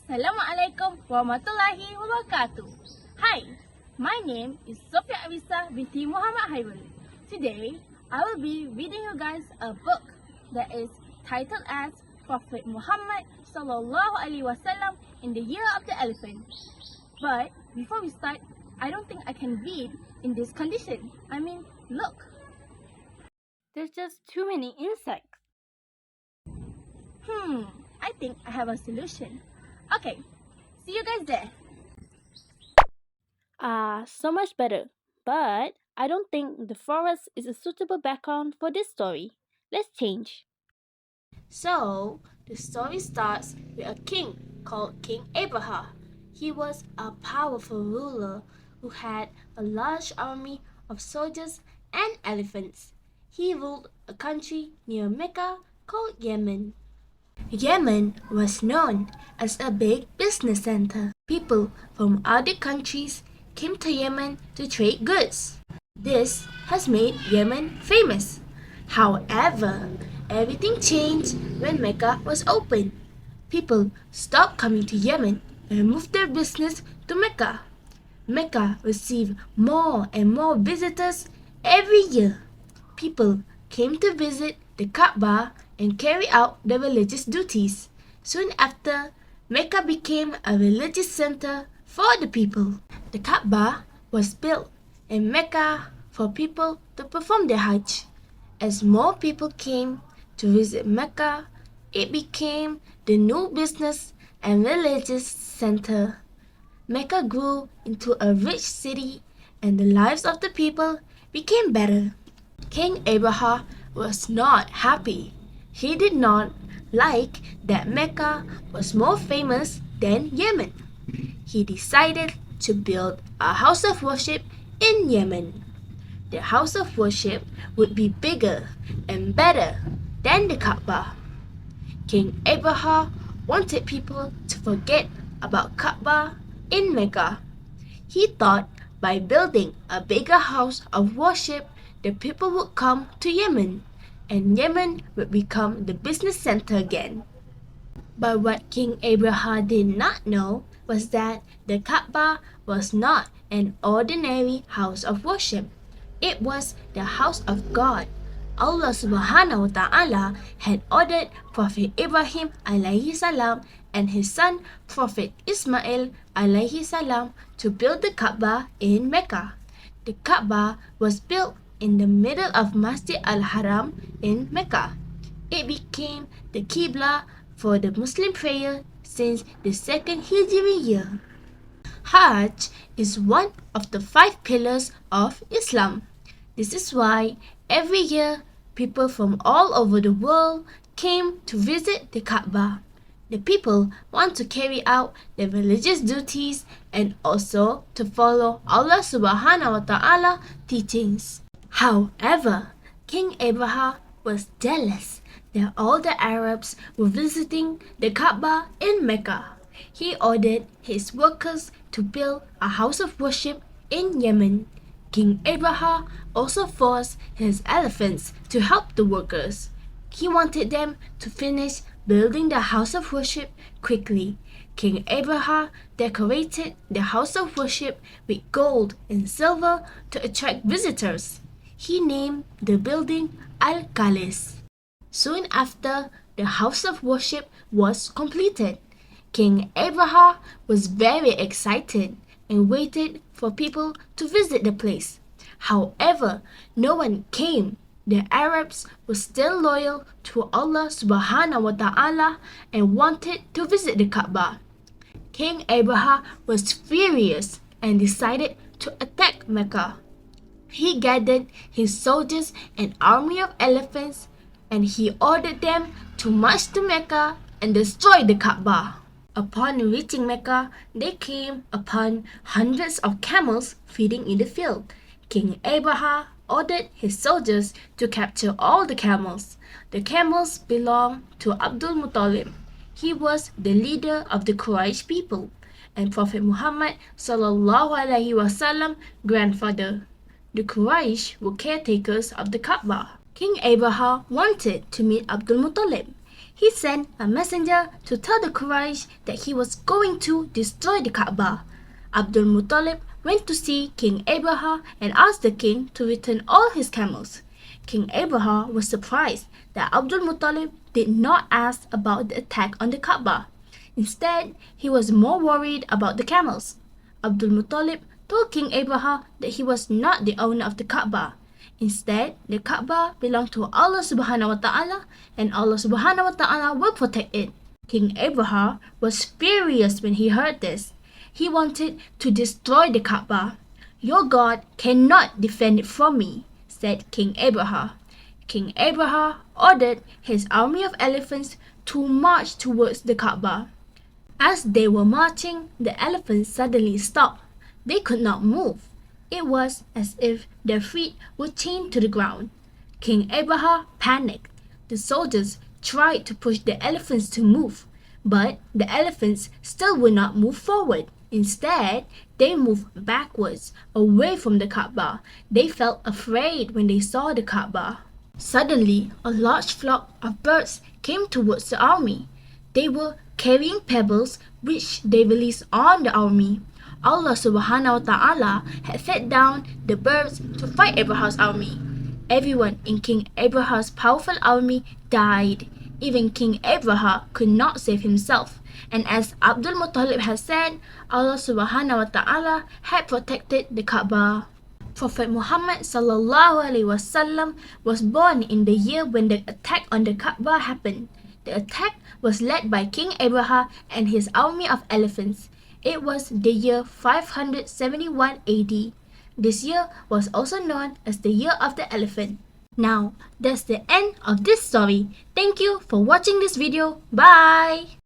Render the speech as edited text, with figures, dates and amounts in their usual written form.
Assalamualaikum warahmatullahi wabarakatuh. Hi, my name is Sofia Aressa binti Muhammad Hairul. Today, I will be reading you guys a book that is titled as Prophet Muhammad Sallallahu Alaihi Wasallam in the Year of the Elephant. But before we start, I don't think I can read in this condition. I mean, look. There's just too many insects. I think I have a solution. Okay, see you guys there. So much better. But I don't think the forest is a suitable background for this story. Let's change. So, the story starts with a king called King Abraham. He was a powerful ruler who had a large army of soldiers and elephants. He ruled a country near Mecca called Yemen. Yemen was known as a big business center. People from other countries came to Yemen to trade goods. This has made Yemen famous. However, everything changed when Mecca was opened. People stopped coming to Yemen and moved their business to Mecca. Mecca received more and more visitors every year. People came to visit the Kaaba and carry out their religious duties. Soon after, Mecca became a religious center for the people. The Kaaba was built in Mecca for people to perform their Hajj. As more people came to visit Mecca, it became the new business and religious center. Mecca grew into a rich city and the lives of the people became better. King Abraham was not happy. He did not like that Mecca was more famous than Yemen. He decided to build a house of worship in Yemen. The house of worship would be bigger and better than the Kaaba. King Abraham wanted people to forget about Kaaba in Mecca. He thought by building a bigger house of worship, the people would come to Yemen, and Yemen would become the business center again. But what King Abraham did not know was that the Kaaba was not an ordinary house of worship. It was the house of God. Allah subhanahu wa ta'ala had ordered Prophet Ibrahim alayhi salam and his son Prophet Ismail alayhi salam to build the Kaaba in Mecca. The Kaaba was built in the middle of Masjid al-Haram in Mecca. It became the Qibla for the Muslim prayer since the second Hijri year. Hajj is one of the 5 pillars of Islam. This is why every year people from all over the world came to visit the Kaaba. The people want to carry out their religious duties and also to follow Allah subhanahu wa ta'ala teachings. However, King Abraham was jealous that all the Arabs were visiting the Kaaba in Mecca. He ordered his workers to build a house of worship in Yemen. King Abraham also forced his elephants to help the workers. He wanted them to finish building the house of worship quickly. King Abraham decorated the house of worship with gold and silver to attract visitors. He named the building Al-Qalis. Soon after the house of worship was completed, King Abraham was very excited and waited for people to visit the place. However, no one came. The Arabs were still loyal to Allah subhanahu wa ta'ala and wanted to visit the Kaaba. King Abraham was furious and decided to attack Mecca. He gathered his soldiers and army of elephants and he ordered them to march to Mecca and destroy the Kaaba. Upon reaching Mecca, they came upon hundreds of camels feeding in the field. King Abraham ordered his soldiers to capture all the camels. The camels belonged to Abdul Muttalib. He was the leader of the Quraysh people and Prophet Muhammad sallallahu alaihi wasallam grandfather. The Quraysh were caretakers of the Kaaba. King Abraham wanted to meet Abdul Muttalib. he sent a messenger to tell the Quraysh that he was going to destroy the Kaaba. Abdul Muttalib went to see King Abraha and asked the king to return all his camels. King Abraha was surprised that Abdul Muttalib did not ask about the attack on the Kaaba. Instead, he was more worried about the camels. Abdul Muttalib told King Abraha that he was not the owner of the Kaaba. Instead, the Kaaba belonged to Allah subhanahu wa ta'ala and Allah subhanahu wa ta'ala will protect it. King Abraha was furious when he heard this. He wanted to destroy the Kaaba. "Your God cannot defend it from me," said King Abraha. King Abraha ordered his army of elephants to march towards the Kaaba. As they were marching, the elephants suddenly stopped. They could not move. It was as if their feet were chained to the ground. King Abraha panicked. The soldiers tried to push the elephants to move, but the elephants still would not move forward. Instead, they moved backwards, away from the Kaaba. They felt afraid when they saw the Kaaba. Suddenly, a large flock of birds came towards the army. They were carrying pebbles which they released on the army. Allah subhanahu wa ta'ala had fed down the birds to fight Abraha's army. Everyone in King Abraha's powerful army died. Even King Abraha could not save himself. And as Abdul Muttalib had said, Allah subhanahu wa ta'ala had protected the Kaaba. Prophet Muhammad sallallahu alaihi wasallam was born in the year when the attack on the Kaaba happened. The attack was led by King Abraha and his army of elephants. It was the year 571 AD. This year was also known as the Year of the Elephant. Now, that's the end of this story. Thank you for watching this video. Bye!